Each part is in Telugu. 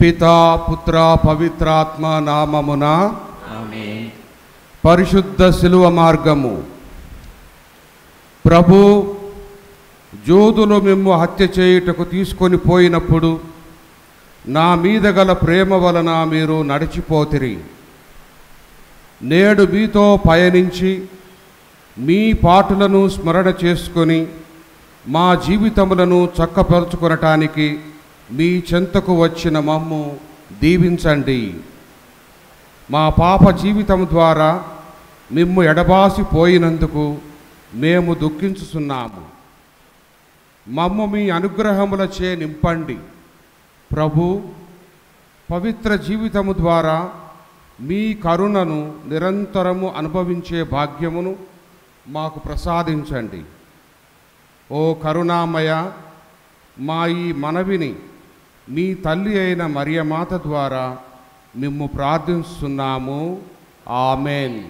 పితా పుత్ర పవిత్రాత్మ నామమున ఆమేన్. పరిశుద్ధ శిలువ మార్గము. ప్రభు, జూదులు మిమ్ము హత్య చేయుటకు తీసుకొని పోయినప్పుడు నా మీద గల ప్రేమ వలన మీరు నడిచిపోతిరి. నేడు మీతో పయనించి మీ పాటులను స్మరణ చేసుకొని మా జీవితములను చక్కపరుచుకొనటానికి మీ చెంతకు వచ్చిన మమ్ము దీవించండి. మా పాప జీవితం ద్వారా మిమ్ము ఎడబాసిపోయినందుకు మేము దుఃఖించుచున్నాము. మమ్ము మీ అనుగ్రహములచే నింపండి. ప్రభు, పవిత్ర జీవితము ద్వారా మీ కరుణను నిరంతరము అనుభవించే భాగ్యమును మాకు ప్రసాదించండి. ఓ కరుణామయ, మా ఈ మనవిని మీ తల్లి అయిన మరియమాత ద్వారా మిమ్ము ప్రార్థిస్తున్నాము. ఆమేన్.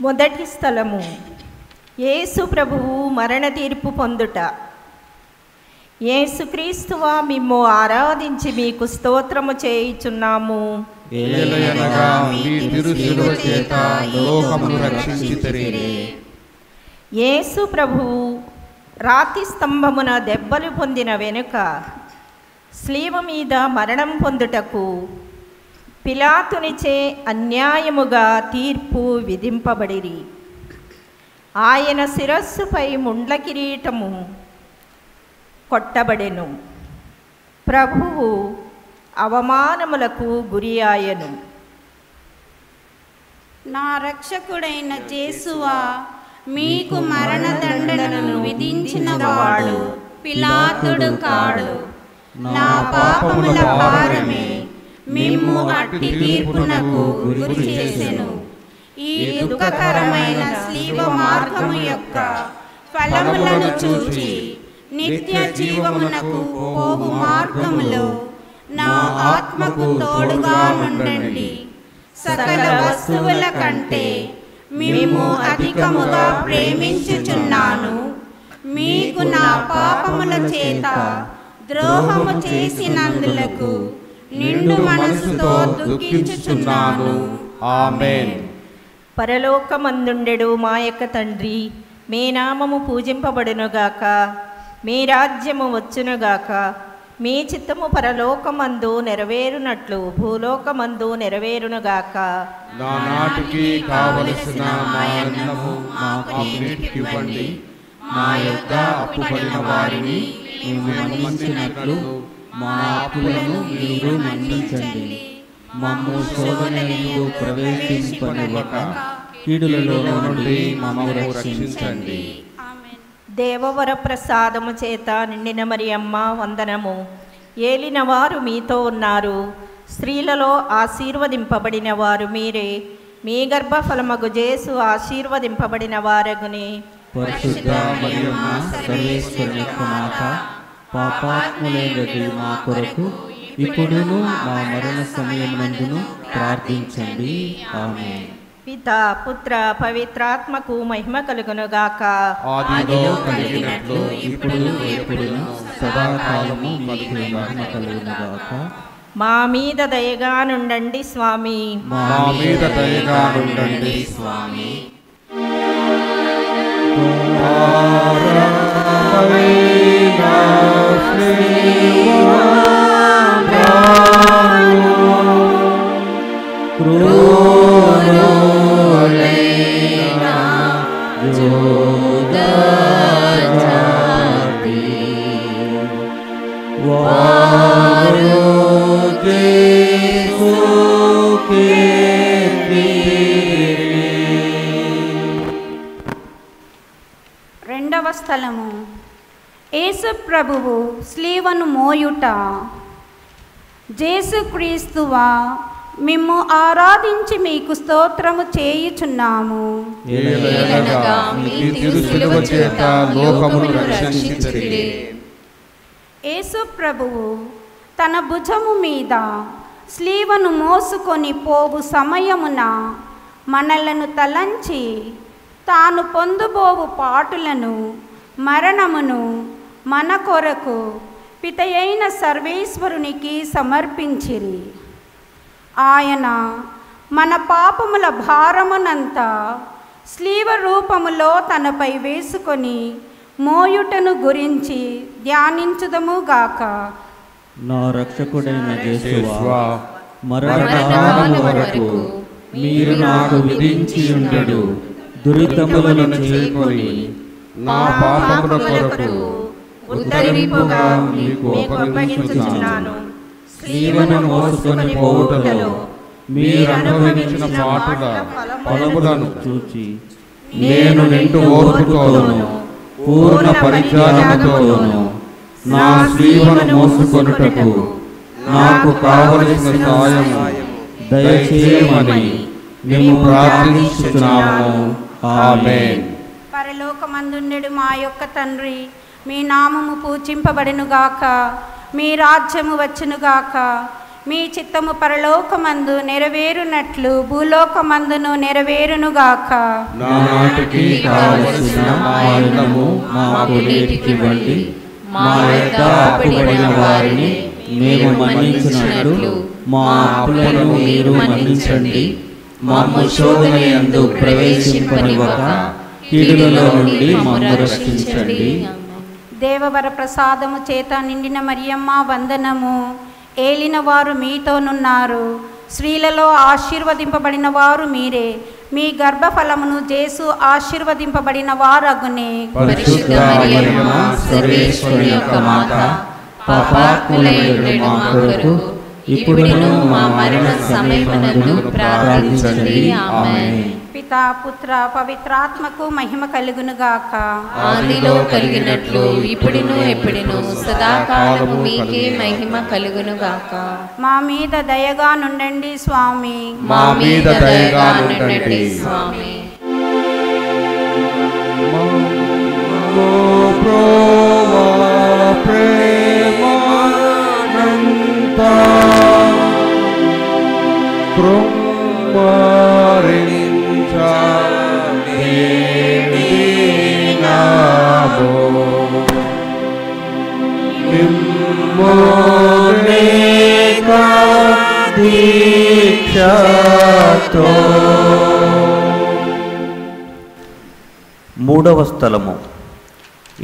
మొదటి స్థలము, యేసు ప్రభువు మరణ తీర్పు పొందుట. యేసుక్రీస్తువా, మిమ్ము ఆరాధించి మీకు స్తోత్రము చేయుచున్నాము. ఏలయనగా మీ తిరుశిలువ చేత లోకమును రక్షించితిరి. యేసు ప్రభువు రాతి స్తంభమున దెబ్బలు పొందిన వెనుక స్లీవ మీద మరణం పొందుటకు పిలాతునిచే అన్యాయముగా తీర్పు విధింపబడిరి. ఆయన శిరస్సుపై ముండ్ల కిరీటము కొట్టబడెను. ప్రభువు అవమానములకు గురి ఆయను. నా రక్షకుడైన యేసువా, మీకు మరణదండనను విధించిన వాడు పిలాతుడు కాడు. నా పాపముల భారమే మిమ్ము అట్టి తీర్పునకు గురి చేసెను. ఈ దుఃఖకరమైన స్లీవ మార్గము యొక్క ఫలములను చూచి నిత్య జీవమునకు పోవు మార్గములో నా ఆత్మకు తోడుగా ఉండండి. సకల వస్తువుల కంటే మిమ్ము అధికముగా ప్రేమించుచున్నాను. మీకు నా పాపముల చేత ద్రోహము చేసినందులకు నిండు మనసుతో దుఃఖించుచున్నాను. ఆమేన్. పరలోకమందుండెడు మా యొక్క తండ్రి, మీ నామము పూజింపబడునుగాక, మీ రాజ్యము వచ్చునుగాక, మీ చిత్తము పరలోకమందు నెరవేరునట్లు భూలోకమందు నెరవేరునుగాక. నానాటికి కావలసిన మా అన్నము మాకు నేటికివ్వండి. మా యొద్ద అప్పుపడిన వారిని మేము మన్నించినట్లు మా అప్పులను మీరు మన్నించండి. మమ్ము శోధనయందు ప్రవేశింపనివ్వక కీడులలో నుండి మమ్మల్ని రక్షించండి. దేవవర ప్రసాదము చేత నిండిన మరియమ్మ వందనము. ఏలిన వారు మీతో ఉన్నారు. స్త్రీలలో ఆశీర్వదింపబడిన వారు మీరే. మీ గర్భఫలమగు జేసు ఆశీర్వదింపబడిన వారగునే. పరిశుద్ధ మరియమ్మ సర్వేశ్వరుని యొక్క మాత, పాపాత్ములైనది మా కొరకు ఇప్పుడును మా మరణ సమయమునందును ప్రార్థించండి. ఆమేన్. పిత పుత్ర పవిత్రాత్మకు మహిమ కలుగునుగాక. ఆదిలో కలిగినట్లు ఇప్పుడు ఎప్పుడును సదాకాలము మీకు మహిమ కలుగునుగాక. మా మీద దయగా నుండండి స్వామి. మా మీద దయగా ఉండండి స్వామి. రెండవ స్థలము, యేసు ప్రభువు స్లీవను మోయుట. యేసుక్రీస్తువా, మిమ్ము ఆరాధించి మీకు స్తోత్రము చేయుచున్నాము. ఏలనగా మీ కీర్తి సిలువ చేత లోకమును రక్షించితిరి. యేసు ప్రభువు తన భుజము మీద స్లీవను మోసుకొని పోవు సమయమున మనలను తలంచి తాను పొందుబోవు పాటులను మరణమును మన కొరకు పితయైన సర్వేశ్వరునికి సమర్పించిరి. ఆయన మన పాపముల భారమునంతా స్లీవ రూపములో తనపై వేసుకొని మోయుటను గురించి ధ్యానించుదముగాక. నా రక్షకుడైన యేసువా, మరణకాలము వరకు మీరు నాకు విధించి ఉండడు దురితములను చేయుకొని నా పాపముల కొరకు ఉత్తరింపుగా మీకు అప్పగించుచున్నాను. స్లీవను మోసుకొని పోవుటలో మీరు అనుభవించిన పాటుల ఫలములను చూచి నేను నిండు ఓర్పుతోను పూర్ణ పరిజ్ఞానముతోను నా స్లీవను మోసుకొనుటకు నాకు కావలసిన సాయము దయచేయమని మేము ప్రార్థించుచున్నాము. ఆమేన్. పరలోకమందుండెడు మా యొక్క తండ్రి, మీ నామము పూజింపబడునుగాక, మీ రాజ్యము వచ్చునుగాక, మీ చిత్తము పరలోకమందు నెరవేరునట్లు భూలోకమందును నెరవేరునుగాక. నానాటికి కావలసిన ఆయుధము మాకు నేటికివ్వండి. మా యొక్క అప్పుబడిన వారిని మేము మన్నించినట్లు మా అప్పులను మీరు మన్నించండి. మమ్ము శోధనయందు ప్రవేశింపనివ్వక కీడులలో నుండి మమ్ము రక్షించండి. దేవవర ప్రసాదము చేత నిండిన మరియమ్మ వందనము. ఏలిన వారు మీతోనున్నారు. స్త్రీలలో ఆశీర్వదింపబడిన వారు మీరే. మీ గర్భఫలమును యేసు ఆశీర్వదింపబడిన వారగునే. పరిశుద్ధ మరియమ్మ, సర్వేశ్వరుని యొక్క మాత, పాపాత్ములైన మా కొరకు ఇప్పుడును మా మరణ సమయమునందు ప్రార్థించండి. ఆమేన్. పితా, పుత్ర, పవిత్రాత్మకు మహిమ కలుగునుగాక. ఆదిలో కలిగినట్లు ఇప్పుడును ఎప్పుడును సదాకాలము మీకే మహిమ కలుగునుగాక. మా మీద దయగా నుండండి స్వామి. మా మీద దయగా నుండండి స్వామి. మూడవ స్థలము.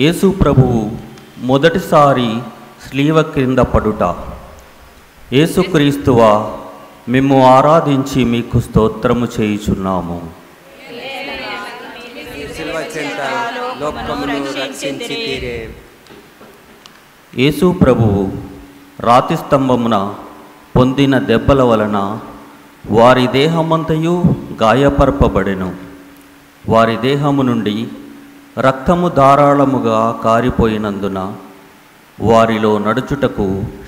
యేసు ప్రభువు మొదటిసారి స్లీవ క్రింద పడుట. యేసుక్రీస్తువా, మేము ఆరాధించి మీకు స్తోత్రము చేయుచున్నాము. యేసు ప్రభువు రాతి స్తంభమున పొందిన దెబ్బల వలన వారి దేహమంతయు గాయపరపబడెను. వారి దేహము నుండి రక్తము ధారాళముగా కారిపోయినందున వారిలో నడుచుటకు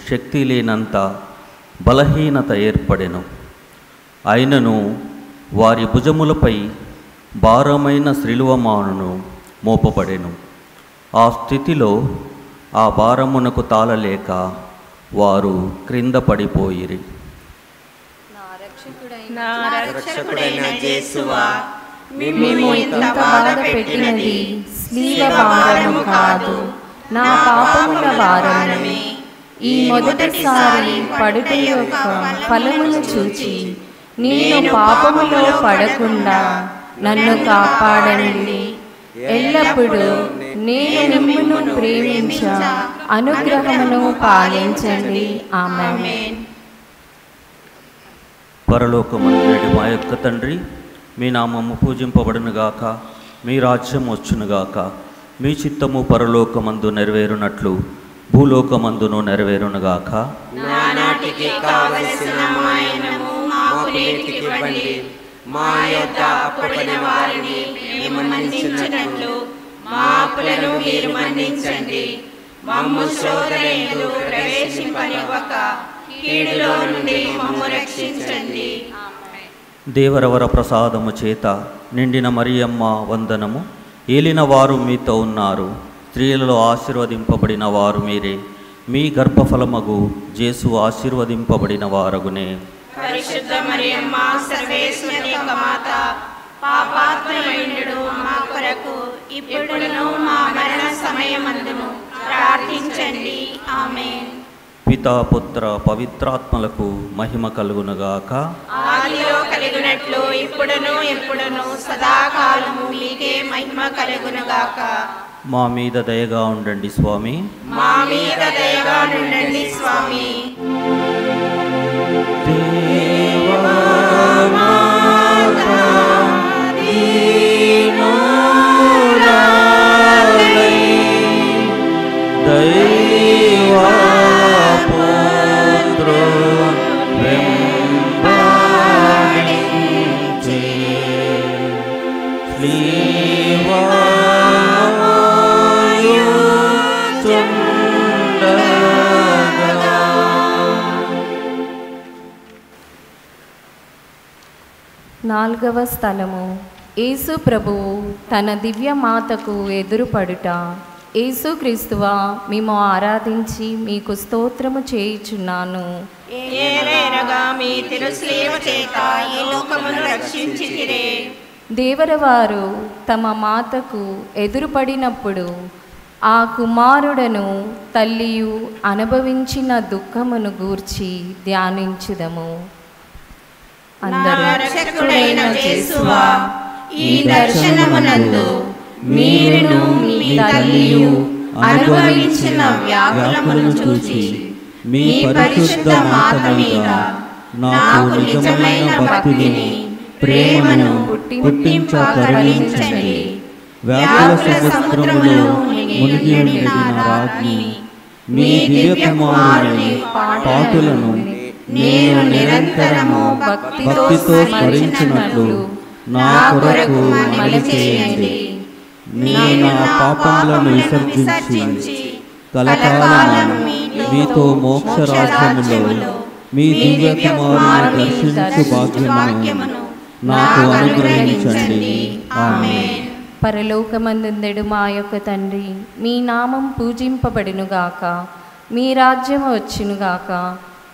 శక్తి లేనంత బలహీనత ఏర్పడెను. అయినను వారి భుజములపై భారమైన శిలువమానును మోపబడెను. ఆ స్థితిలో ఆ భారమునకు తాళలేక వారు క్రింద పడిపోయిరి. నా రక్షకుడైన యేసువా, మేము ఇంత బాధ పెట్టినది స్లీవ భారము కాదు, నా పాపముల భారమే. ఈ మొదటిసారి పడుట యొక్క ఫలమును చూచి నేను పాపములో పడకుండా నన్ను కాపాడండి. ఎల్లప్పుడూ నేను మిమ్మును ప్రేమించ అనుగ్రహమును పాలించండి. ఆమేన్. పరలోకమందుండు మా యొక్క తండ్రి, మీ నామము పూజింపబడునుగాక, మీ రాజ్యం వచ్చునుగాక, మీ చిత్తము పరలోకమందు నెరవేరునట్లు భూలోకమందును నెరవేరునుగాక. నానాటికి కావలసిన మాయనము మాకు నేటికివ్వండి. మా యొద్ద అప్పుబడిన వారిని మేము మన్నించినట్లు మా అప్పులను మీరు మన్నించండి. మమ్ము శోధనయందు ప్రవేశింపనివ్వక కీడులో నుండి మమ్ము రక్షించండి. దేవరవర ప్రసాదము చేత నిండిన మరియమ్మ వందనము. ఏలిన వారు మీతో ఉన్నారు, స్త్రీలలో ఆశీర్వదింపబడిన వారు మీరే. మీ గర్భఫలమగు జేసు ఆశీర్వదింపబడిన వారగునే. పరిశుద్ధ మరియమ్మ సర్వేశ్వరి యొక్క మాత, పాపాత్మయుడు మా కొరకు ఇప్పుడును మా మరణ సమయమందును ప్రార్థించండి. ఆమేన్. పితా పుత్ర పవిత్రాత్మలకు మహిమ కలుగునుగాక. ఆదిలో కలిగినట్లు ఇప్పుడును ఎప్పుడును సదాకాలము మీకే మహిమ కలుగునుగాక. మా మీద దయగా ఉండండి స్వామి. మా మీద దయగా ఉండండి స్వామి. నాలుగవ స్థలము, యేసు ప్రభువు తన దివ్య మాతకు ఎదురుపడుట. యేసుక్రీస్తువా, మేము ఆరాధించి మీకు స్తోత్రము చేయుచున్నాను. ఏలైనగా మీ తిరుసేవ చేత ఈ లోకమును రక్షించితిరే. దేవరవారు తమ మాతకు ఎదురుపడినప్పుడు ఆ కుమారుడను తల్లియు అనుభవించిన దుఃఖమును గూర్చి ధ్యానించుదము. అందరూ రక్షకుడైన యేసువా, ఈ దర్శనమునందు మీరును మీ తల్లియు అనుభవించిన వ్యాకులమును చూచి మీ పరిశుద్ధ మాత మీద నాకు నిజమైన భక్తిని ప్రేమను పుట్టింపగలిగించండి. వ్యాకుల సముద్రములో మునిగి ఉండిన రాజ్ఞి, మీ దివ్య కుమారుని పాటులను నేను నిరంతరము భక్తితో స్మరించినట్లు నా కొరకు మనవి చేయండి. నేను నా పాపములను విసర్జించి కలకాలము మీతో మోక్ష రాజ్యములో మీ దివ్య కుమారుని దర్శించు భాగ్యమును నాకు అనుగ్రహించండి. ఆమేన్. పరలోకమందుందెడు మా యొక్క తండ్రి, మీ నామం పూజింపబడునుగాక, మీ రాజ్యము వచ్చునుగాక,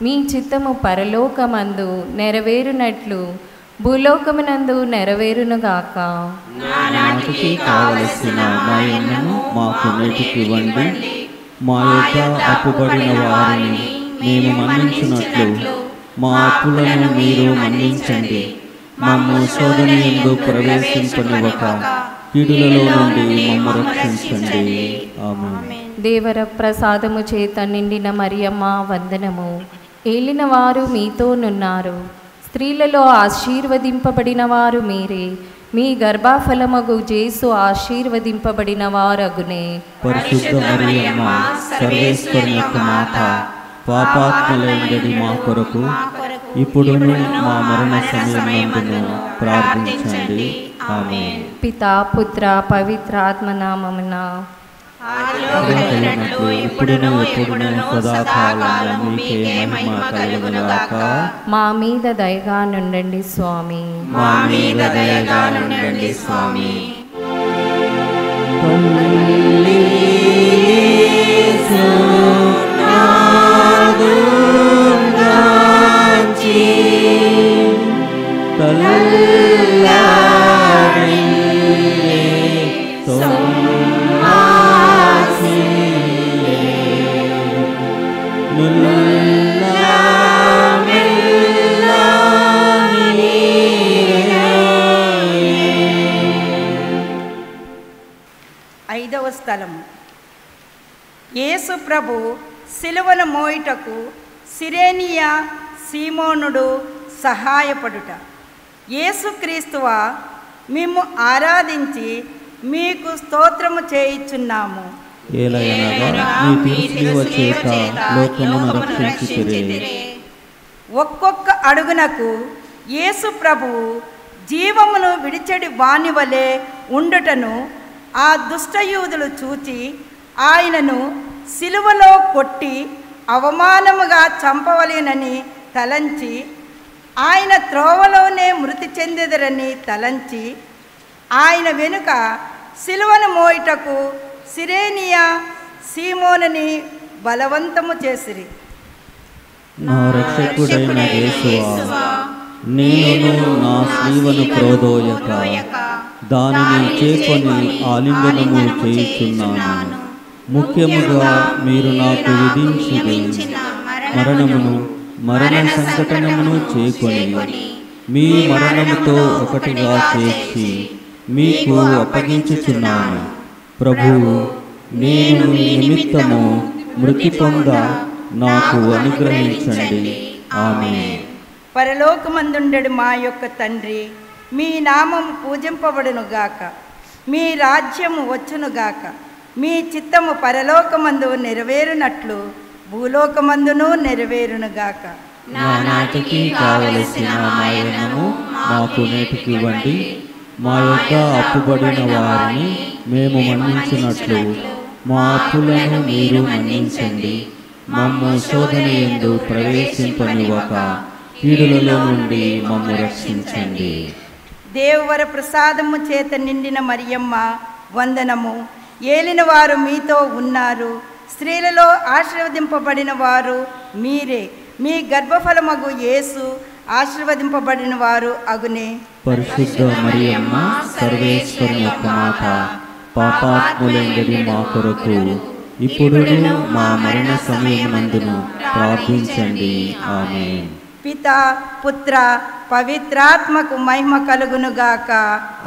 మీ చిత్తము పరలోకమందు నెరవేరునట్లు భూలోకమునందు నెరవేరునుగాక. నానాటికి కావలసిన మాయన్నము మాకు నేటికి ఇవ్వండి. మా యొక్క అప్పుబడిన వారిని మేము మన్నించినట్లు మా అప్పులను మీరు మన్నించండి. మమ్ము శోధనయందు ప్రవేశింపనివ్వక కీడులలో నుండి మమ్ము రక్షించండి. ఆమేన్. దేవర ప్రసాదము చేత నిండిన మరియమ్మ వందనము. ఏలిన వారు మీతోనున్నారు, స్త్రీలలో ఆశీర్వదింపబడిన వారు మీరే. మీ గర్భఫలమగు జేసు ఆశీర్వదింపబడిన వారగునే. పరిశుద్ధ మరియమ్మ సర్వేశ్వరుని యొక్క మాత, పాపాత్ములైనడి మా కొరకు ఇప్పుడును మా మరణ సమయమందును ప్రార్థించండి. ఆమేన్. పితా పుత్ర పవిత్రాత్మ నామమున. ఆదిలో కలిగినట్లు ఇప్పుడును ఎప్పుడును సదాకాలము మీకే మహిమ కలుగునుగాక. మా మీద దయగా నుండండి స్వామి. మా మీద దయగా నుండండి స్వామి. ఐదవ స్థలము, యేసు ప్రభు సిలువను మోయుటకు సిరేనియా సీమోనుడు సహాయపడుట. యేసుక్రీస్తువా, మేము ఆరాధించి మీకు స్తోత్రము చేయుచున్నాము. ఏలయనగా మీ తిరుసిలువ చేత లోకమును రక్షించితిరే. ఒక్కొక్క అడుగునకు యేసు ప్రభువు జీవమును విడిచెడి వాని వలె ఉండుటను ఆ దుష్టయూదులు చూచి ఆయనను సిలువలో కొట్టి అవమానముగా చంపవలెనని తలంచి ఆయన త్రోవలోనే మృతి చెందెదరని తలంచి ఆయన వెనుక సిలువను మోయుటకు సిరేనియా సీమోనుని బలవంతము చేసిరి. నా రక్షకుడైన యేసువా, నేను నా స్లీవను క్రోధోయక దానిని చేకొని ఆలింగనము చేయుచున్నాను. ముఖ్యముగా మీరు నాకు విధించిన మరణమును మరణ సంకటనమును చేకొని మీ మరణముతో ఒకటిగా చేర్చి మీకు అప్పగించుచున్నాను. ప్రభువు, నేను మీ నిమిత్తము మృతి పొంద నాకు అనుగ్రహించండి. ఆమేన్. పరలోకమందుండెడు మా యొక్క తండ్రి, మీ నామము పూజింపబడునుగాక, మీ రాజ్యము వచ్చునుగాక, మీ చిత్తము పరలోకమందు నెరవేరునట్లు భూలోకమందును నెరవేరునుగాక. నానాటికి కావలసిన మాయనము మాకు నేటికి ఇవ్వండి. మా యొక్క అప్పుబడిన వారిని మేము మన్నించినట్లు మా అప్పులను మీరు మన్నించండి. మమ్ము శోధన యందు ప్రవేశింపనివ్వక కీడులలో నుండి మమ్ము రక్షించండి. దేవవర ప్రసాదము చేత నిండిన మరియమ్మ వందనము. ఏలిన వారు మీతో ఉన్నారు. స్త్రీలలో ఆశీర్వదింపబడిన వారు మీరే. మీ గర్భఫలమగు యేసు ఆశీర్వదింపబడిన వారు అగునే. పరిశుద్ధ మరియమ్మ, సర్వేశ్వరుని యొక్క మాత, పాపాత్ములైనది మా కొరకు ఇప్పుడును మా మరణ సమయమందును ప్రార్థించండి. ఆమేన్. పితా, పుత్ర, పవిత్రాత్మకు మహిమ కలుగునుగాక.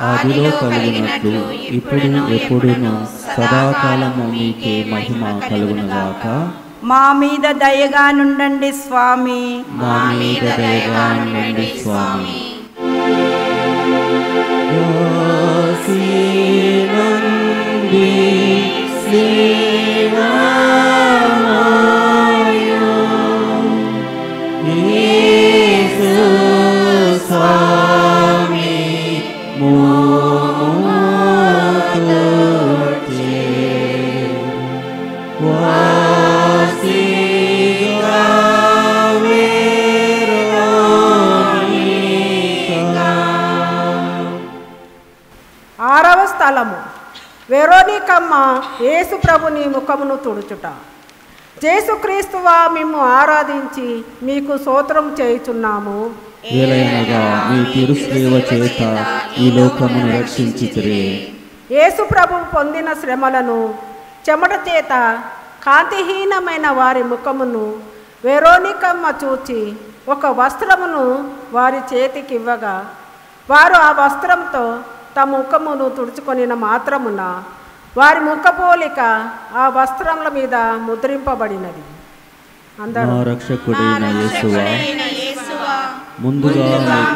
ఆదిలో కలిగినట్లు ఇప్పుడు ఎప్పుడును సదాకాలము మీకే మహిమ కలుగునుగాక. మా మీద దయగా నుండండి స్వామి. మా మీద దయగా ఉండండి స్వామి. ఆరవ స్థలము, వెరోనికమ్మ యేసు ప్రభుని ముఖమును తుడుచుట. యేసుక్రీస్తువా, మిమ్ము ఆరాధించి మీకు స్తోత్రం చేయుచున్నాము. ఏలయనగా మీ తిరుసేవ చేత ఈ లోకమును రక్షించితిరే. యేసు ప్రభు పొందిన శ్రమలను చెమట చేత కాంతిహీనమైన వారి ముఖమును వెరోనికమ్మ చూచి ఒక వస్త్రమును వారి చేతికివ్వగా వారు ఆ వస్త్రంతో తమ ముఖమును తుడుచుకొనిన మాత్రమున వారి ముఖపోలిక ఆ వస్త్రముల మీద ముద్రింపబడినది. అందరూ నా రక్షకుడైన యేసువా, ముందుగా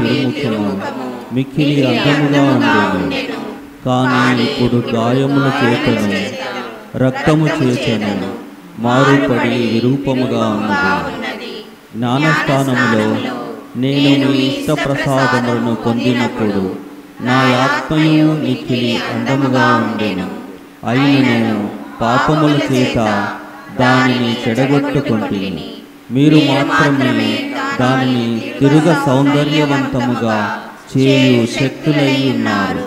మీ తిరుముఖము మిక్కిలి అందముగా ఉండెను, కానీ ఇప్పుడు గాయముల చేతను రక్తము చేతను మారుపడి విరూపముగా ఉన్నది. జ్ఞానస్థానములో నేను మీ ఇష్ట ప్రసాదములను పొందినప్పుడు నా ఆత్మయు మిక్కిలి అందముగా ఉండెను. అయినను పాపముల చేత దానిని చెడగొట్టుకొంటిని. మీరు మాత్రమే దానిని తిరుగ సౌందర్యవంతముగా చేయు శక్తులై ఉన్నారు.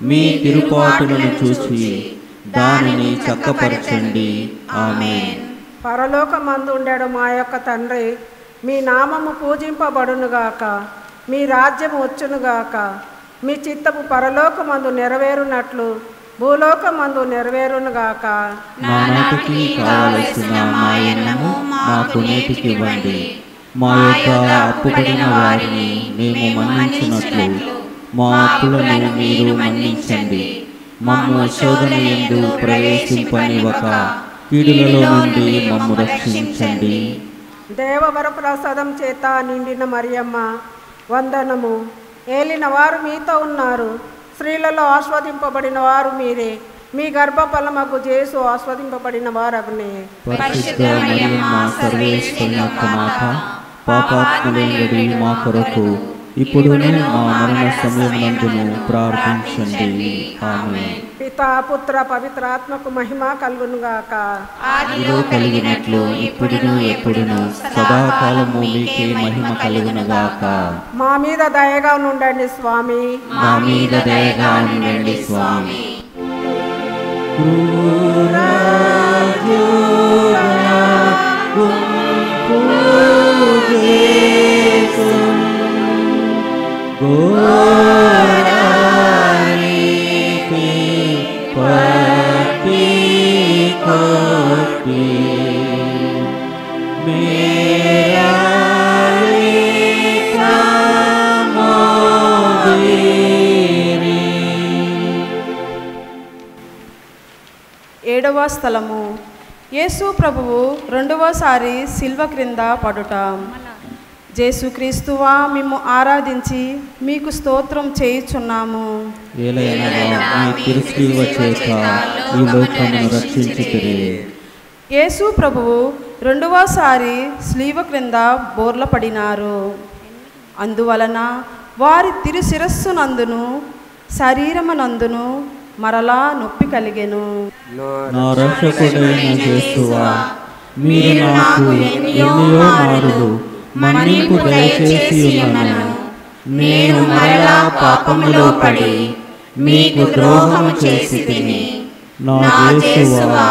మీ తిరుపాటులను చూసి దానిని చక్కపరచండి. ఆమేన్. పరలోకమందు ఉండేడు మా యొక్క తండ్రి, మీ నామము పూజింపబడునుగాక, మీ రాజ్యము వచ్చునుగాక, మీ చిత్తము పరలోకమందు నెరవేరునట్లు భూలోకమందు నెరవేరునుగాక. నానాటికి కావలసిన మాయన్నము మాకు నేటికి ఇవ్వండి. మా యొక్క అప్పుబడిన వారిని మేము మన్నించినట్లు మా అప్పులను మీరు మన్నించండి. మమ్ము శోధన యందు ప్రవేశింపనివ్వక కీడులలో నుండి మమ్ము రక్షించండి. దేవవర ప్రసాదం చేత నిండిన మరియమ్మ వందనము. ఏలిన వారు మీతో ఉన్నారు. స్త్రీలలో ఆస్వాదింపబడిన వారు మీరే. మీ గర్భఫలమగు యేసు ఆస్వాదింపబడిన వారగునే. పరిశుద్ధ మరియమ్మ, సర్వేశ్వరుని యొక్క మాత, పాపాత్ములైనడి మా కొరకు ఇప్పుడును మా మరణ సమయమునందును ప్రార్థించండి. ఆమేన్. పితా పుత్ర పవిత్రాత్మకు మహిమ కలుగునుగాక. ఆదిలో కలిగినట్లు ఇప్పుడును ఎప్పుడును సదాకాలము మీకే మహిమ కలుగునుగాక. మా మీద దయగా ఉండండి స్వామి. మా మీద దయగా ఉండండి స్వామి. ఏడవ స్థలము యేసు ప్రభువు రెండవసారి శిల్వ క్రింద పడుట. యేసుక్రీస్తువా మిమ్ము ఆరాధించి మీకు స్తోత్రం చేయుచున్నాము. యేసు ప్రభువు రెండవసారి శిలువ క్రింద బోర్ల పడినారు. అందువలన వారి తిరు శిరస్సునందును శరీరమునందును మరలా నొప్పి కలిగెను. నా రక్షకుడైన యేసువా, మీరు నాకు ఎన్నో మారులు మన్నింపు దయచేసి ఉన్నాను. నేను మరలా పాపములో పడి మీకు ద్రోహము చేసి తిని. నా యేసువా,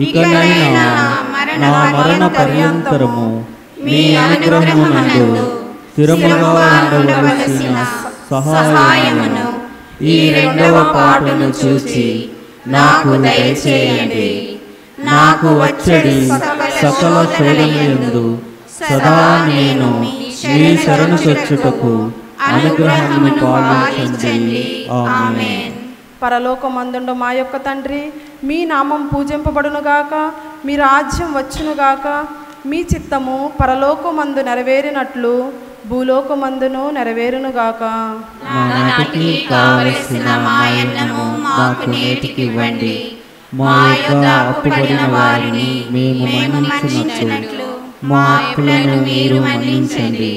ఇకనైనా నా మరణ పర్యంతరము మీ అనుగ్రహమునందు స్థిరముగా ఉండవలసిన సహాయమును ఈ రెండవ పాటను చూసి నాకు దయచేయండి. నాకు వచ్చడి సకల శోధనయందు సదా నేను మీ శరణు చొచ్చుటకు అనుగ్రహమును పాలించండి. ఆమేన్. పరలోకమందుండు మా యొక్క తండ్రి, మీ నామం పూజింపబడునుగాక, మీ రాజ్యం వచ్చునుగాక, మీ చిత్తము పరలోకమందు నెరవేరినట్లు భూలోకమందును నెరవేరునుగాక. నానాటికి కావలసిన మాయన్నము మాకు నేటికి ఇవ్వండి. మా యొక్క అప్పుబడిన వారిని మేము మన్నించినట్లు మా అప్పులను మీరు మన్నించండి.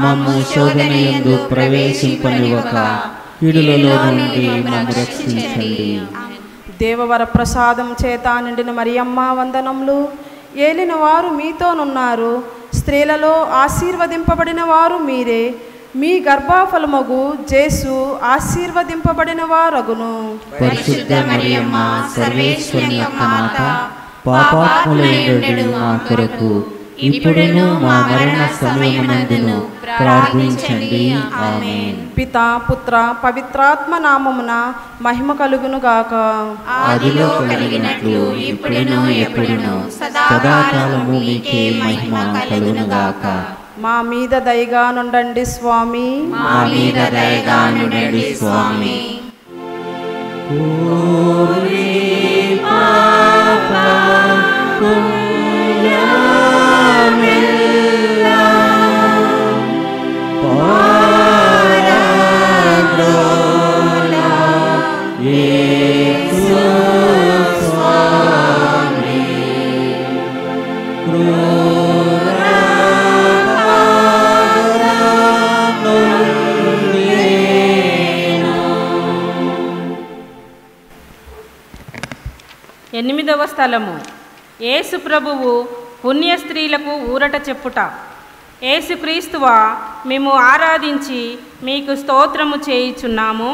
మమ్ము శోధనయందు ప్రవేశింపనివ్వక కీడులలో నుండి మమ్ము రక్షించండి. దేవవర ప్రసాదం చేత నిండిన మరియమ్మ వందనములు. ఏలిన వారు మీతోనున్నారు. స్త్రీలలో ఆశీర్వదింపబడిన వారు మీరే. మీ గర్భఫలమగు జేసు ఆశీర్వదింపబడిన వారగును. పరిశుద్ధ మరియమ్మ సర్వేశ్వరుని యొక్క మాత, పాపాత్ములైయుండెడు మా కొరకు ఇప్పుడును మా మరణ సమయమునందును ప్రార్థించండి. ఆమేన్. పితా పుత్ర పవిత్రాత్మ నామమున మహిమ కలుగునుగాక. ఆదిలో కలిగినట్లు ఇప్పుడును ఎప్పుడును సదాకాలము మీకే మహిమ కలుగునుగాక. మా మీద దయగా నుండండి స్వామి. మా మీద దయగా నుండండి స్వామి. ఎనిమిదవ స్థలము యేసు ప్రభువు పుణ్య స్త్రీలకు ఊరట చెప్పుట. యేసుక్రీస్తువా మేము ఆరాధించి మీకు స్తోత్రము చేయుచున్నాము.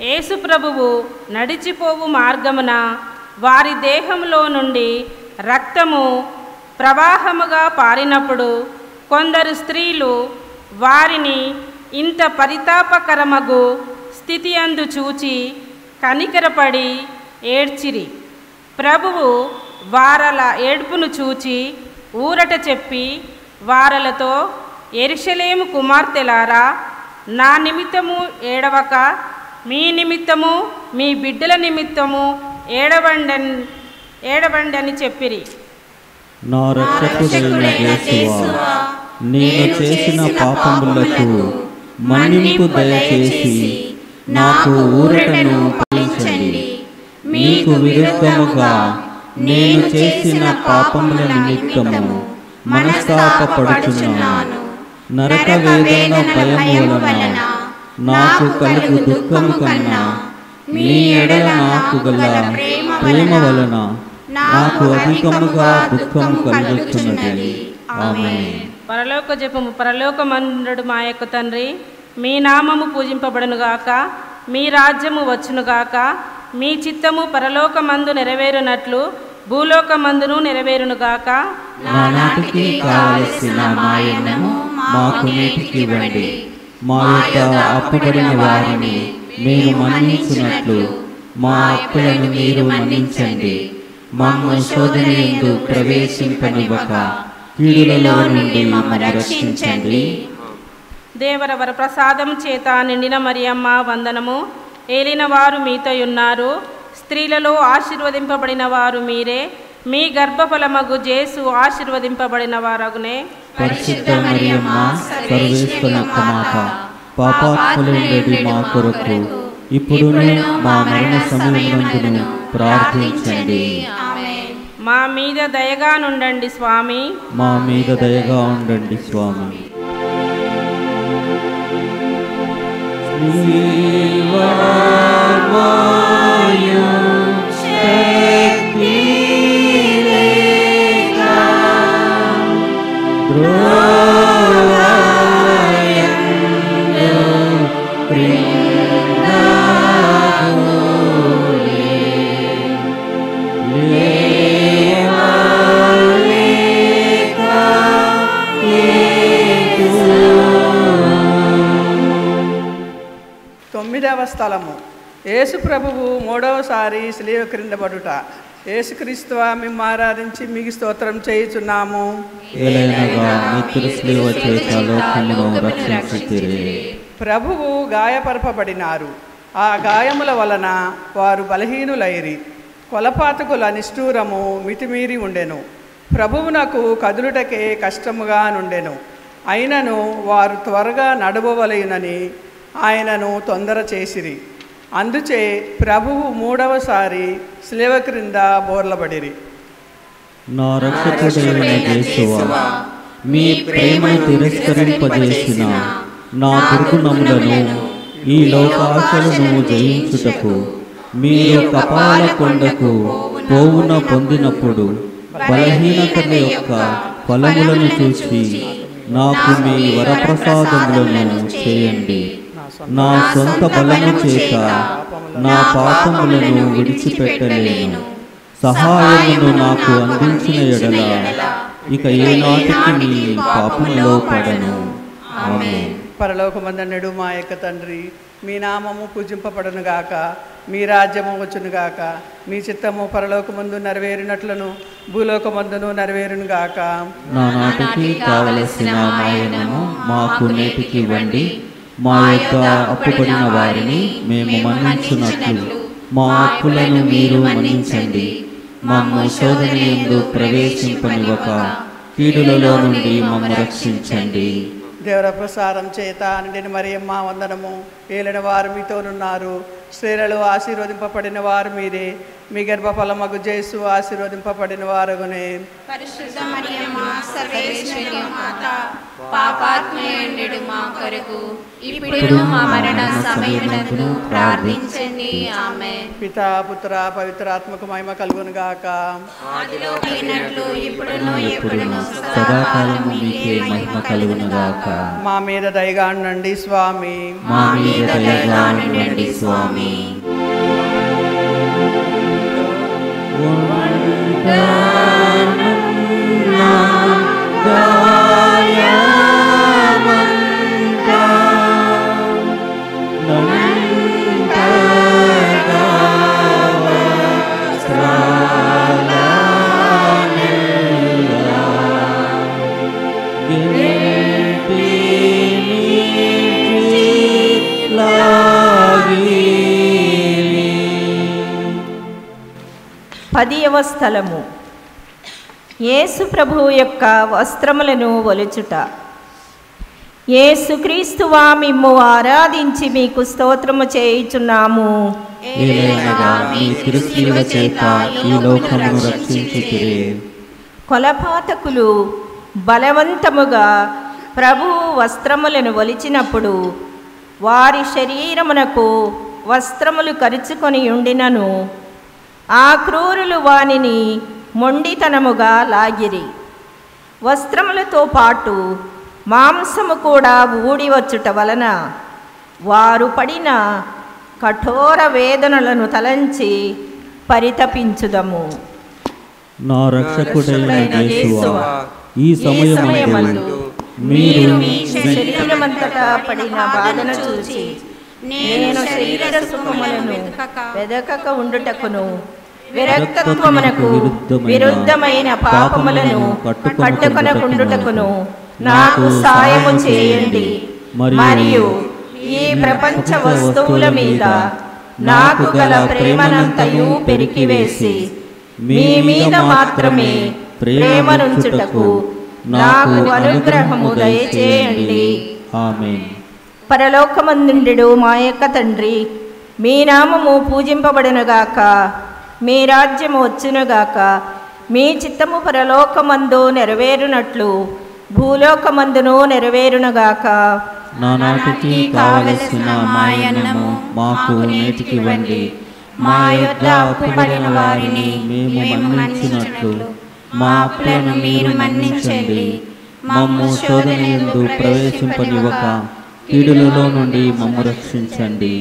యేసు ప్రభువు నడిచిపోవు మార్గమున వారి దేహంలో నుండి రక్తము ప్రవాహముగా పారినప్పుడు కొందరు స్త్రీలు వారిని ఇంత పరితాపకరమగు స్థితి అందు చూచి కనికరపడి ఏడ్చిరి. ప్రభువు వారల ఏడ్పును చూచి ఊరట చెప్పి వారలతో, యెరూషలేము కుమార్తెలారా, నా నిమిత్తము ఏడవక మీ నిమిత్తము మీ బిడ్డల నిమిత్తము ఏడవండని చెప్పిరి. నా రక్షకుడైన యేసువా, నేను చేసిన పాపములకు మన్నింపు దయచేసి నాకు ఊరటను పాలించండి. మీకు విరుద్ధముగా నేను చేసిన పాపముల నిమిత్తము మనస్తాపపడుచున్నాను. నరక వేదన భయము వలన నాకు కలుగు దుఃఖము కన్నా నీ ఎడల నాకు గల ప్రేమ వలన నాకు అధికముగా దుఃఖము కలుగుతున్నది. ఆమేన్. పరలోక జపము. పరలోకమందుడు మా యొక్క తండ్రి, మీ నామము పూజింపబడునుగాక, మీ రాజ్యము వచ్చునుగాక, మీ చిత్తము పరలోకమందు నెరవేరునట్లు భూలోకమందును నెరవేరునుగాక. నానాటికి కావలసిన మాయనము మాకు నేటికి ఇవ్వండి. మా యొక్క అప్పుబడిన వారిని మేము మన్నించున్నట్లు మా అప్పులను మీరు మన్నించండి. మమ్ము శోధనయందు ప్రవేశింపనివ్వక కీడులలో నుండి మమ్ము రక్షించండి. దేవర వరప్రసాదం చేత నిండిన మరియమ్మ వందనము. ఏలిన వారు మీతో ఉన్నారు, స్త్రీలలో ఆశీర్వదింపబడిన వారు మీరే. మీ గర్భఫలమగు జేసు ఆశీర్వదింపబడిన వారగునే. పరిశుద్ధ మరియమ్మ సర్వేశ్వరుని యొక్క మాత, పాపాత్ములైన మా కొరకు ఇప్పుడును మా మరణ సమయమందును ప్రార్థించండి. మా మీద దయగా నుండండి స్వామి. మా మీద దయగా ఉండండి స్వామి. తొమ్మిదవ స్థలము. యేసు ప్రభువు మూడవసారి శిలువ క్రింద పడుట. యేసుక్రీస్తువా మిమ్ము ఆరాధించి మీకు స్తోత్రం చేయుచున్నాము. ప్రభువు గాయపరపబడినారు, ఆ గాయముల వలన వారు బలహీనులైరి. కొలపాతకుల నిష్ఠూరము మితిమీరి ఉండెను. ప్రభువునకు కదులుటకే కష్టముగా నుండెను. అయినను వారు త్వరగా నడవవలయునని ఆయనను తొందర చేసిరి. అందుచే ప్రభువు మూడవసారి శిలువ క్రింద బోర్లబడిరి. నా రక్షకుడైన యేసువా, మీ ప్రేమను తిరస్కరింపజేసిన నా దుర్గుణములను ఈ లోకాశలను జయించుటకు మీరు కపాల కొండకు పోవున పొందినప్పుడు బలహీనతల యొక్క ఫలములను చూసి నాకు మీ వరప్రసాదములను చేయండి. నా సొంత బలము చేత నా పాపములను విడిచిపెట్టలేను. సహాయమును నాకు అందించిన ఎడల ఇక ఏనాటికి నీ పాపములో పడను. ఆమేన్. పరలోకమందుండు మా యొక్క తండ్రి, మీ నామము పూజింపబడునుగాక, మీ రాజ్యము వచ్చునుగాక, మీ చిత్తము పరలోకమందు నెరవేరినట్లును భూలోకమందును నెరవేరునుగాక. నానాటికి కావలసిన మాయనము మాకు నేటికి ఇవ్వండి. మా యొక్క అప్పుబడిన వారిని మేము మన్నించున్నట్లు మా అప్పులను మీరు మన్నించండి. మమ్ము శోధనయందు ప్రవేశింపనివ్వక కీడులలో నుండి మమ్ము రక్షించండి. దేవర ప్రసారం చేత నిండిన మరియమ్మ వందనము. ఏలిన వారు మీతోనున్నారు, స్త్రీలలో ఆశీర్వదింపబడిన వారు మీరే. మీ గర్భఫలమగు జేసు ఆశీర్వదింపబడిన వారగునే. పరిశుద్ధ మరియమ్మ సర్వేశ్వరి మాత, పాపాత్మయుండెడు మా కొరకు ఇప్పుడు మా మరణ సమయమునందు ప్రార్థించండి. ఆమేన్. పితా పుత్ర పవిత్రాత్మకు మహిమ కలుగునుగాక. ఆదిలో కలిగినట్లు ఇప్పుడును ఎప్పుడును సదాకాలము మీకే మహిమ కలుగునుగాక. మా మీద దయగా ఉండండి స్వామి. మా మీద దయగా ఉండండి స్వామి. పదియవ స్థలము. యేసు ప్రభువు యొక్క వస్త్రములను ఒలుచుట. యేసుక్రీస్తువా మిమ్ము ఆరాధించి మీకు స్తోత్రము చేయుచున్నాము. ఏలయనగా మీ తిరుశిలువ చేత ఈ లోకమును రక్షించితిరే. కొలపాతకులు బలవంతముగా ప్రభువు వస్త్రములను ఒలిచినప్పుడు వారి శరీరమునకు వస్త్రములు కరుచుకొని ఉండినను ఆ క్రూరులు వానిని మొండితనముగా లాగిరి. వస్త్రములతో పాటు మాంసము కూడా ఊడి వచ్చుట వలన వారు పడిన కఠోర వేదనలను తలంచి పరితపించుదము. నా రక్షకుడైన యేసువా, ఈ సమయమందు మీరు మీ శరీరమంతటా పడిన బాధను చూచి నేను శరీర సుఖములను వెదకక ఉండుటకును విరక్తత్వమునకు విరుద్ధమైన పాపములను పట్టుకొనకుండుటకును నాకు సాయము చేయండి. మరియు ఈ ప్రపంచ వస్తువుల మీద నాకు గల ప్రేమనంతయు పెరికివేసి మీ మీద మాత్రమే ప్రేమనుంచుటకు నాకు అనుగ్రహము దయచేయండి. ఆమేన్. పరలోకమందుండెడు మా యొక్క తండ్రి, మీ నామము పూజింపబడునుగాక, మీ రాజ్యము వచ్చునుగాక, మీ చిత్తము పరలోకమందు నెరవేరునట్లు భూలోకమందును నెరవేరునుగాక. నానాటికి కావలసిన మాయన్నము మాకు నేటికివ్వండి. మా యొద్ద అప్పుపడిన వారిని మేము మన్నించినట్లు మా అప్పులను మీరు మన్నించండి. మమ్ము శోధనయందు ప్రవేశింపనివ్వక కీడులలో నుండి మమ్ము రక్షించండి.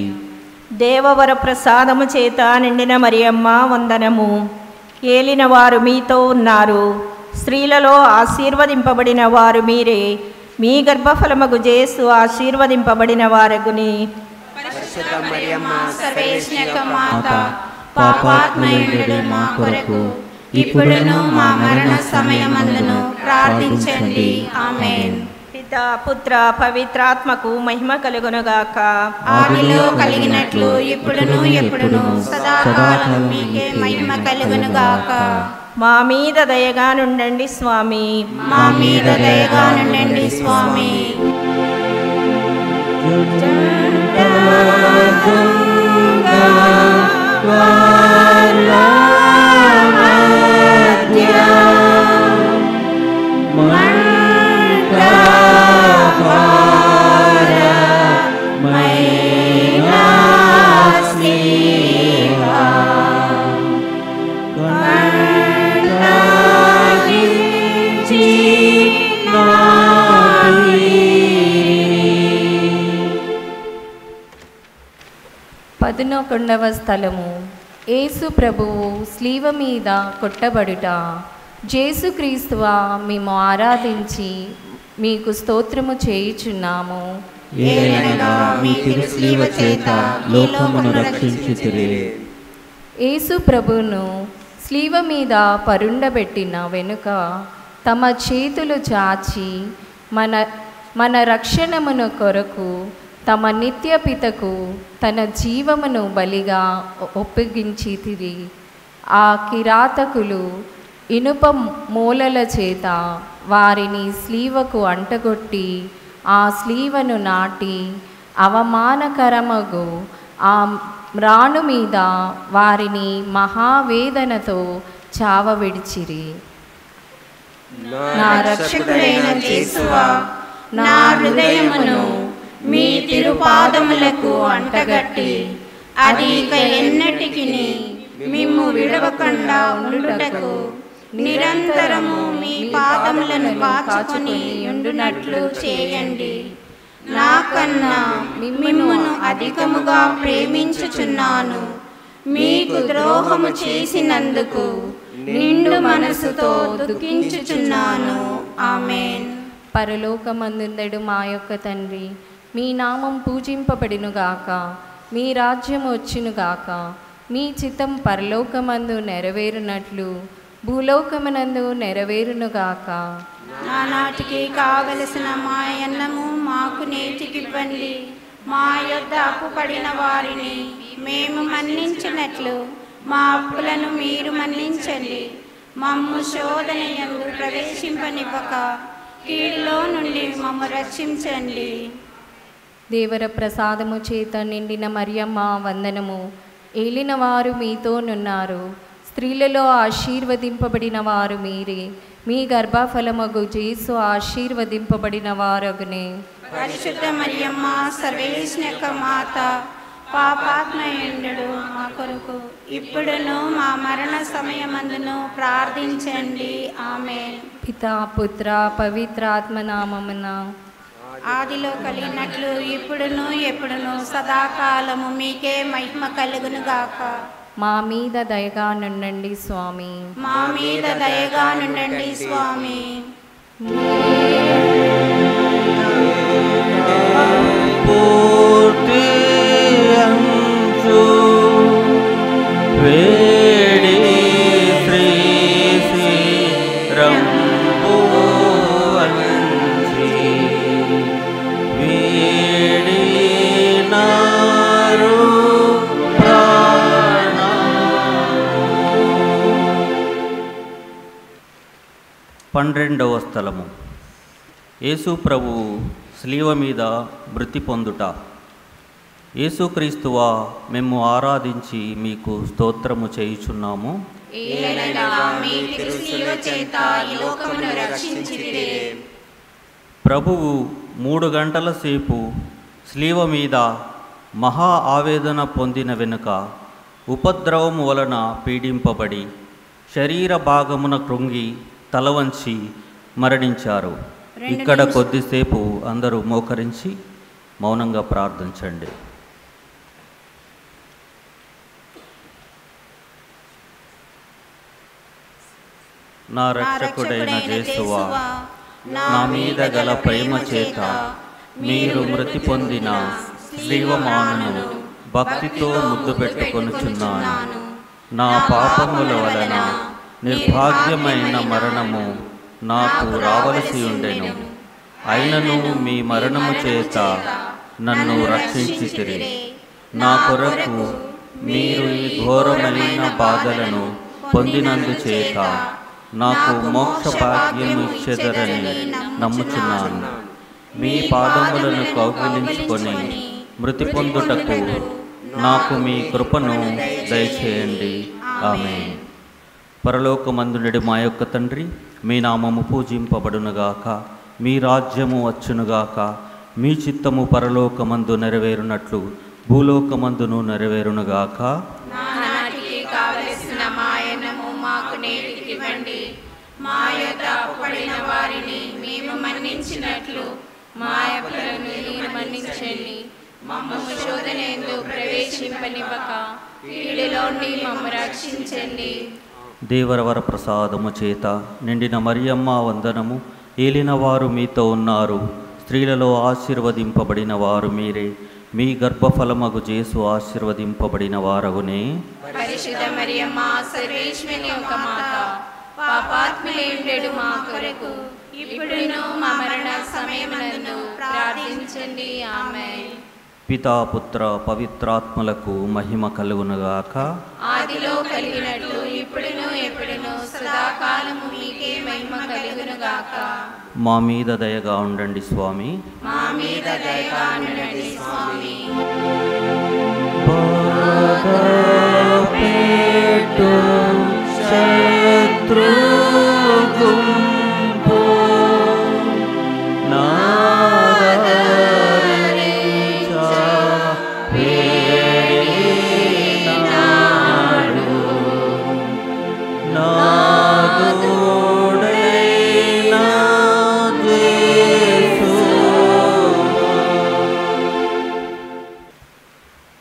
దేవవర ప్రసాదము చేత నిండిన మరియమ్మ వందనము. ఏలిన వారు మీతో ఉన్నారు, స్త్రీలలో ఆశీర్వదింపబడిన వారు మీరే. మీ గర్భఫలమగు యేసు ఆశీర్వదింపబడిన వారగుని. పాపాత్మయుడైన మా కొరకు ఇప్పుడును మా మరణ సమయమందును ప్రార్థించండి. ఆమేన్. పితా పుత్ర పవిత్రాత్మకు మహిమ కలుగునుగాక. ఆదిలో కలిగినట్లు ఇప్పుడును ఎప్పుడును సదాకాలం మీకే మహిమ కలుగునుగాక. మా మీద దయగా నుండండి స్వామి. మా మీద దయగా నుండండి స్వామి. పదునొకండవ స్థలము. యేసు ప్రభువు స్లీవ మీద కొట్టబడుట. జేసుక్రీస్తువా, మేము ఆరాధించి మీకు స్తోత్రము చేయుచున్నాము. ఏలయనగా మీ తిరుశిలువ చేత లోకమును రక్షించితిరే. యేసు ప్రభువును స్లీవ మీద పరుండబెట్టిన వెనుక తమ చేతులు చాచి మన రక్షణమును కొరకు తమ నిత్య పితకు తన జీవమును బలిగా ఒప్పగించితిరి. ఆ కిరాతకులు ఇనుప మూలల చేత వారిని స్లీవకు అంటగొట్టి ఆ స్లీవను నాటి అవమానకరమగు ఆ మ్రాను మీద వారిని మహావేదనతో చావవిడిచిరి. నా రక్షకుడైన యేసువా, నా హృదయమును మీ తిరుపాదములకు అంటగట్టి అది ఇక ఎన్నటికిని మిమ్ము విడవకుండా ఉండుటకు నిరంతరము మీ పాదములను కాచుకొని ఉండునట్లు చేయండి. నాకన్నా మిమ్మును అధికముగా ప్రేమించుచున్నాను. మీకు ద్రోహము చేసినందుకు నిండు మనసుతో దుఃఖించుచున్నాను. ఆమేన్. పరలోకమందుండెడు మా యొక్క తండ్రి, మీ నామం పూజింపబడినుగాక, మీ రాజ్యం వచ్చునుగాక, మీ చిత్తం పరలోకమందు నెరవేరునట్లు భూలోకమునందు నెరవేరునుగాక. నానాటికి కావలసిన మాయన్నము మాకు నేటికివ్వండి. మా యొద్ద అప్పుపడిన వారిని మేము మన్నించినట్లు మా అప్పులను మీరు మన్నించండి. మమ్ము శోధనయందు ప్రవేశింపనివ్వక కీడులో నుండి మమ్ము రక్షించండి. దేవర ప్రసాదము చేత నిండిన మరియమ్మ వందనము. ఏలినవారు మీతోనున్నారు. స్త్రీలలో ఆశీర్వదింపబడిన వారు మీరే. మీ గర్భఫలమగు యేసు ఆశీర్వదింపబడిన వారగునే. పరిశుద్ధ మరియమ్మ సర్వేశ్వరుని యొక్క మాత, పాపాత్మయుండు మా కొరకు ఇప్పుడును మా మరణ సమయమందును ప్రార్థించండి. ఆమేన్. పితా పుత్ర పవిత్రాత్మ నామమున ఆదిలో కలిగినట్లు ఇప్పుడును ఎప్పుడును సదాకాలము మీకే మహిమ కలుగును గాక. మా మీద దయగా నుండండి స్వామి. మా మీద దయగా నుండండి స్వామి. పన్నెండవ స్థలము. యేసు ప్రభువు శిలువ మీద మృతి పొందుట. యేసుక్రీస్తువా, మేము ఆరాధించి మీకు స్తోత్రము చేయుచున్నాము. ప్రభువు 3 గంటల సేపు శిలువ మీద మహా ఆవేదన పొందిన వెనుక ఉపద్రవము వలన పీడింపబడి శరీర భాగమున కృంగి తల వంచి మరణించారు. ఇక్కడ కొద్దిసేపు అందరూ మోకరించి మౌనంగా ప్రార్థించండి. నా రక్షకుడైన యేసువా, నా మీద గల ప్రేమ చేత మీరు మృతి పొందిన శ్రీవమానును భక్తితో ముద్దు పెట్టుకొనుచున్నాను. నా పాపముల వలన నిర్భాగ్యమైన మరణము నాకు రావలసి ఉండెను. అయినను మీ మరణము చేత నన్ను రక్షించితిరి. నా కొరకు మీరు ఈ ఘోరమైన బాధలను పొందినందుచేత నాకు మోక్ష భాగ్యము ఇచ్చెదరని నమ్ముచున్నాను. మీ పాదములను కౌగిలించుకొని మృతి పొందుటకు నాకు మీ కృపను దయచేయండి. ఆమేన్. పరలోకమందుండెడి మా యొక్క తండ్రి, మీ నామము పూజింపబడునుగాక, మీ రాజ్యము వచ్చునుగాక, మీ చిత్తము పరలోకమందు నెరవేరునట్లు భూలోకమందును నెరవేరునుగాక. నానాటికి కావలసిన మాయనము మాకు నేటికివ్వండి. మా యొద్ద అప్పుపడిన వారిని మేము మన్నించినట్లు మా అప్పులను మీరు మన్నించండి. మమ్మల్ని శోధనయందు ప్రవేశింపనివ్వక కీడులోండి మమ్ము రక్షించండి. దేవరవర ప్రసాదము చేత నిండిన మరియమ్మ వందనము. ఏలిన వారు మీతో ఉన్నారు. స్త్రీలలో ఆశీర్వదింపబడిన వారు మీరే. మీ గర్భఫలమగు యేసు ఆశీర్వదింపబడిన వారగునే. పరిశుద్ధ మరియమ్మ సర్వేశ్వరుని యొక్క మాత, పాపాత్ములైండెడు మా కొరకు ఇప్పుడును మా మరణ సమయమందును ప్రార్థించండి. ఆమేన్. పితా పుత్ర పవిత్రాత్మలకు మహిమ కలుగునుగాక. ఆదిలో కలిగినట్లు ఇప్పుడును ఎప్పుడును సదాకాలము మీకే మహిమ కలుగునుగాక. మా మీద దయగా ఉండండి స్వామి. మా మీద దయగా ఉండండి స్వామి.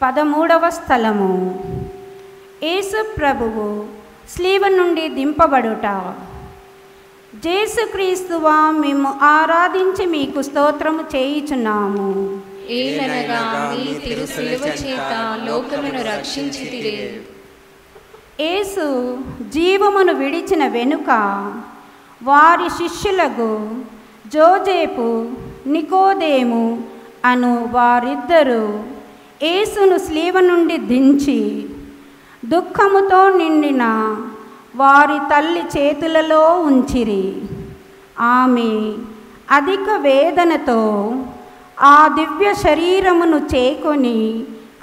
పదమూడవ స్థలము. యేసు ప్రభువు శిలువ నుండి దింపబడుట. యేసుక్రీస్తువా, మేము ఆరాధించి మీకు స్తోత్రము చేయుచున్నాము. ఏలనగా మీ తిరు శిలువ చేత లోకమును రక్షించితిరి. యేసు జీవమును విడిచిన వెనుక వారి శిష్యులకు జోజేపు, నికోదేము అను వారిద్దరూ యేసును శిలువ నుండి దించి దుఃఖముతో నిండిన వారి తల్లి చేతులలో ఉంచిరి. ఆమె అధిక వేదనతో ఆ దివ్య శరీరమును చేకొని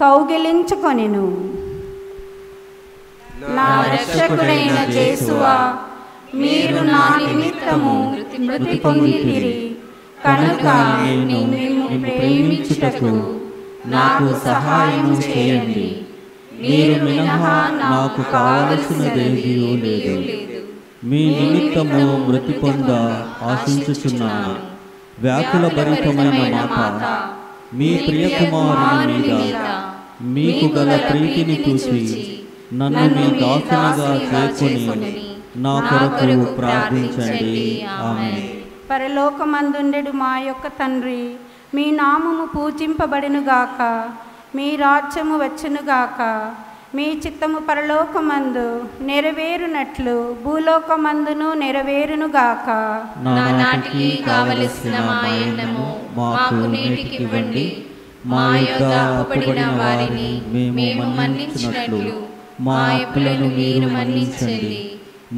కౌగిలించుకొనెను. నా రక్షకుడైన యేసువా, మీరు నా నిమిత్తము మృతి పొందితిరి కనుక నేను మిమ్ము ప్రేమించుటకు నాకు సహాయం చేయండి. మీరు మినహా నాకు కావలసినదేదియూ లేదు. మీ నిమిత్తము మృతి పొంద ఆశించుచున్నాను. వ్యాకుల భరితమైన మాత, మీ ప్రియకుమారుని మీద మీకు గల ప్రీతిని చూసి నన్ను మీ దాసునిగా చేసుకొని నా కొరకు ప్రార్థించండి. ఆమేన్. పరలోకమందుండెడు మా యొక్క తండ్రి, మీ నామము పూజింపబడునుగాక, మీ రాజ్యము వచ్చునుగాక, మీ చిత్తము పరలోకమందు నెరవేరునట్లు భూలోకమందును నెరవేరునుగాక. నానాటికి కావలసిన మా అన్నము మాకు నేటికి ఇవ్వండి. మా యొద్ద అప్పుపడిన వారిని మేము మన్నించినట్లు మా అప్పులను మీరు మన్నించండి.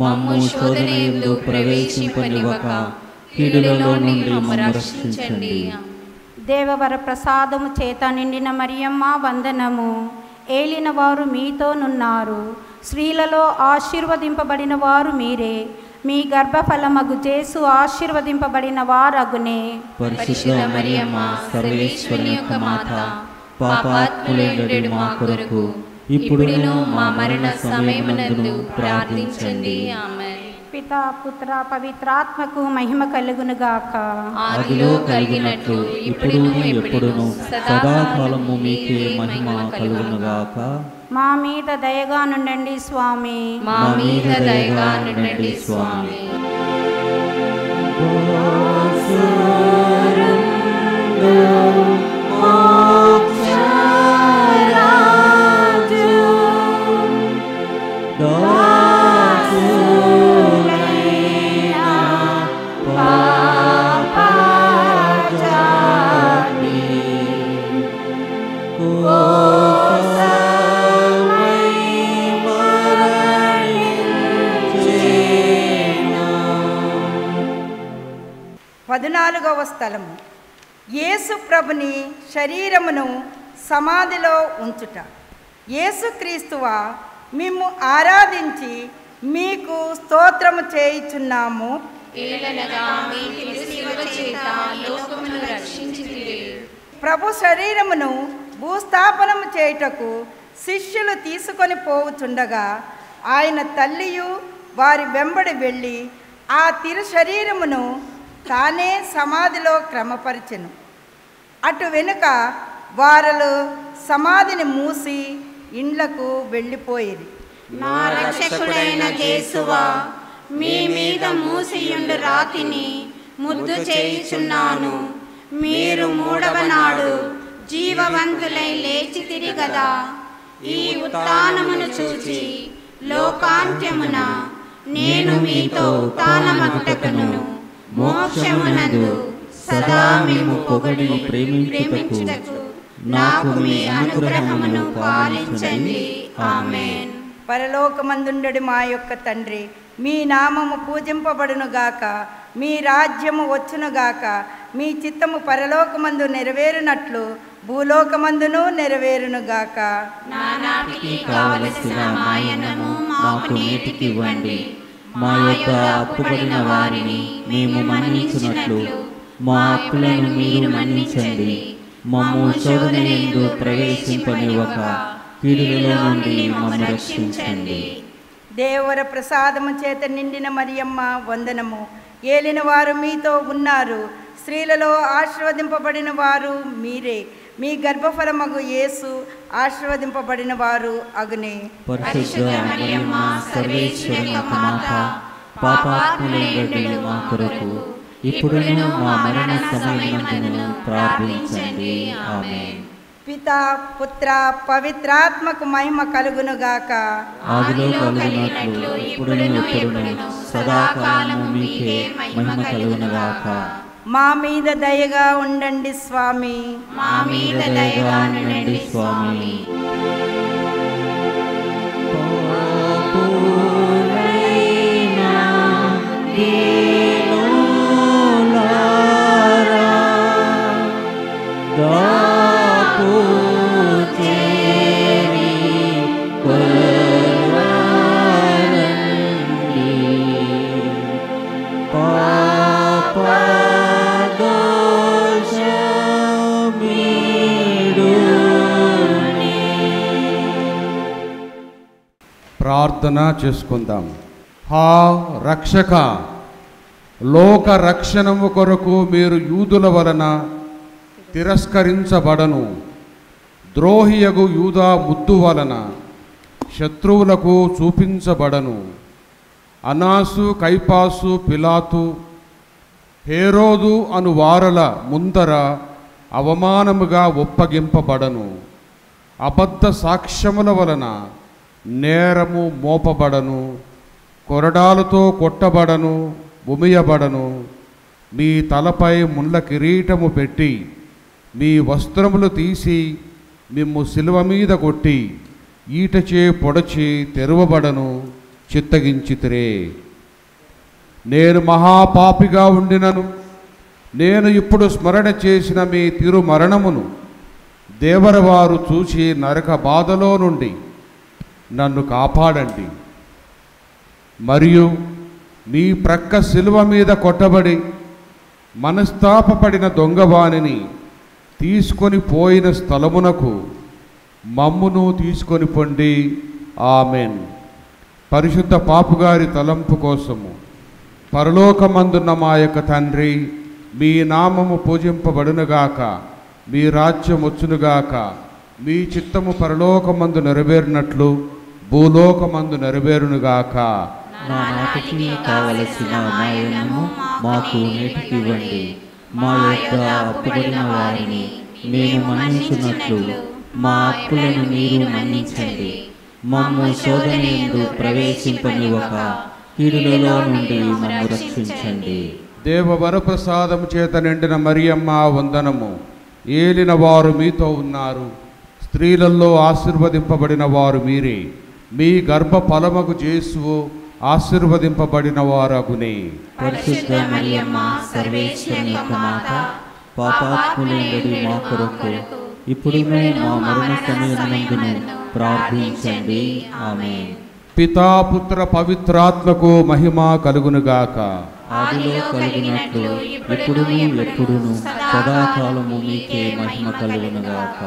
మమ్ము శోధనయందు ప్రవేశింపనివ్వక కీడులలో నుండి మమ్ము రక్షించండి. దేవవర ప్రసాదము చేత నిండిన మరియమ్మ వందనము. ఏలిన వారు మీతోనున్నారు. స్త్రీలలో ఆశీర్వదింపబడిన వారు మీరే. మీ గర్భఫలమగు యేసు ఆశీర్వదింపబడిన వారగునే. పరిశుద్ధ మరియమ్మ సర్వేశ్వరుని యొక్క మాత, పాపాత్ములైన మా కొరకు ఇప్పుడును మా మరణ సమయమునందు ప్రార్థించండి. ఆమేన్. పితా పుత్ర పవిత్రాత్మకు మహిమ కలుగునుగాక. ఆదిలో కలిగినట్లు ఇప్పుడును ఎప్పుడును సదాకాలము మీకే మహిమ కలుగునుగాక. మా మీద దయగా నుండండి స్వామి. మా మీద దయగా నుండండి స్వామి. పద్నాలుగవ స్థలము. యేసు ప్రభుని శరీరమును సమాధిలో ఉంచుట. యేసుక్రీస్తువా, మిమ్ము ఆరాధించి మీకు స్తోత్రము చేయుచున్నాము. ఏలనగా మీ శిలువ చేత లోకమును రక్షించితిరి. ప్రభు శరీరమును భూస్థాపనము చేయుటకు శిష్యులు తీసుకొని పోవుచుండగా ఆయన తల్లియు వారి వెంబడి వెళ్ళి ఆ తిరు శరీరమును తానే సమాధిలో క్రమపరిచెను. అటు వెనుక వారలు సమాధిని మూసి ఇండ్లకు వెళ్ళిపోయిరి. నా రక్షకుడైన యేసువా, మీ మీద మూసియుండు రాతిని ముద్దు చేయుచున్నాను. మీరు మూడవ నాడు జీవవంతులై లేచితిరి గదా. ఈ ఉత్థానమును చూచి లోకాంత్యమున నేను మీతో ఉత్థానమగుటకును మోక్షమునందు సదా మేము పొగడి ప్రేమించుటకు నాకు మీ అనుగ్రహమును పాలించండి. ఆమేన్. పరలోకమందుండెడు మా యొక్క తండ్రి, మీ నామము పూజింపబడునుగాక, మీ రాజ్యము వచ్చునుగాక, మీ చిత్తము పరలోకమందు నెరవేరునట్లు భూలోకమందును నెరవేరునుగాక. నానాటికి కావలసిన మాయనము మాకు నేటికి ఇవ్వండి. మా యొక్క అప్పుపడిన వారిని మేము మన్నించున్నట్లు మా అప్పులను మీరు మన్నించండి. మమ్ము శోధనయందు ప్రవేశింపనివ్వక కీడులలో నుండి మమ్ము రక్షించండి. దేవర ప్రసాదము చేత నిండిన మరియమ్మ వందనము. ఏలిన వారు మీతో ఉన్నారు. స్త్రీలలో ఆశీర్వదింపబడిన వారు మీరే. మీ గర్భఫలమగు యేసు ఆశీర్వదింపబడిన వారు అగునే. పరిశుద్ధ మరియమ్మ సర్వేశ్వరుని యొక్క మాత, పాపాత్ములైన మా కొరకు ఇప్పుడును మా మరణ సమయమందును ప్రార్థించండి. ఆమేన్. పితా పుత్ర పవిత్రాత్మకు మహిమ కలుగునుగాక. ఆదిలో కలిగినట్లు ఇప్పుడును ఎప్పుడును సదాకాలము మీకే మహిమ కలుగునుగాక. మా మీద దయగా ఉండండి స్వామి. మా మీద దయగా ఉండండి స్వామి. దాపు చేరి కొలవా ప్రార్థన చేసుకుందాం. హా రక్షక, లోక రక్షణము కొరకు మీరు యూదుల వలన తిరస్కరించబడను, ద్రోహియగు యూదా ముద్దు వలన శత్రువులకు చూపించబడను, అనాసు, కైపాసు, పిలాతు, హేరోదు అను వారల ముందర అవమానముగా ఒప్పగింపబడను, అబద్ధ సాక్ష్యముల వలన నేరము మోపబడను, కొరడాలతో కొట్టబడను, ఉమియబడను, మీ తలపై ముళ్ళ కిరీటము పెట్టి మీ వస్త్రములు తీసి మిమ్ము శిలువ మీద కొట్టి ఈటచే పొడచి తెరవబడను చిత్తగించితిరే. నేను మహాపాపిగా ఉండినను నేను ఇప్పుడు స్మరణ చేసిన మీ తిరు మరణమును దేవరవారు చూసి నరక బాధలో నుండి నన్ను కాపాడండి. మరియు మీ ప్రక్క శిలువ మీద కొట్టబడి మనస్తాపపడిన దొంగవాణిని తీసుకొని పోయిన స్థలమునకు మమ్మును తీసుకొని పొండి. ఆమెన్. పరిశుద్ధ పాపుగారి తలంపు కోసము పరలోకమందున్న మా యొక్క తండ్రి, మీ నామము పూజింపబడునుగాక, మీ రాజ్యం వచ్చునుగాక, మీ చిత్తము పరలోకమందు నెరవేరినట్లు భూలోకమందు నెరవేరునుగాక. నా నాటికి కావలసిన మాయను మాకు నేటికి ఇవ్వండి. మా యొక్క అప్పుబడిన వారిని మేము మన్నించున్నట్లు మా అప్పులను మీరు మన్నించండి. మమ్ము శోధనయందు ప్రవేశింపనివ్వక కీడులలో నుండి మమ్ము రక్షించండి. దేవ వరప్రసాదము చేత నిండిన మరియమ్మ వందనము. ఏలిన వారు మీతో ఉన్నారు, స్త్రీలలో ఆశీర్వదింపబడిన వారు మీరే. మీ గర్భ ఫలముకు యేసు ఆశీర్వదింపబడిన వారగునే. పరిశుద్ధ మరియమ్మ సర్వేశ్వరుని యొక్క మాత, పాపాత్ములైన మా కొరకు ఇప్పుడును మా మరణ సమయమందును ప్రార్థించండి. ఆమేన్. పితా పుత్ర పవిత్రాత్మకు మహిమ కలుగునుగాక. ఆదిలో కలిగినట్లు ఇప్పుడును ఎప్పుడును సదాకాలము మీకే మహిమ కలుగునుగాక.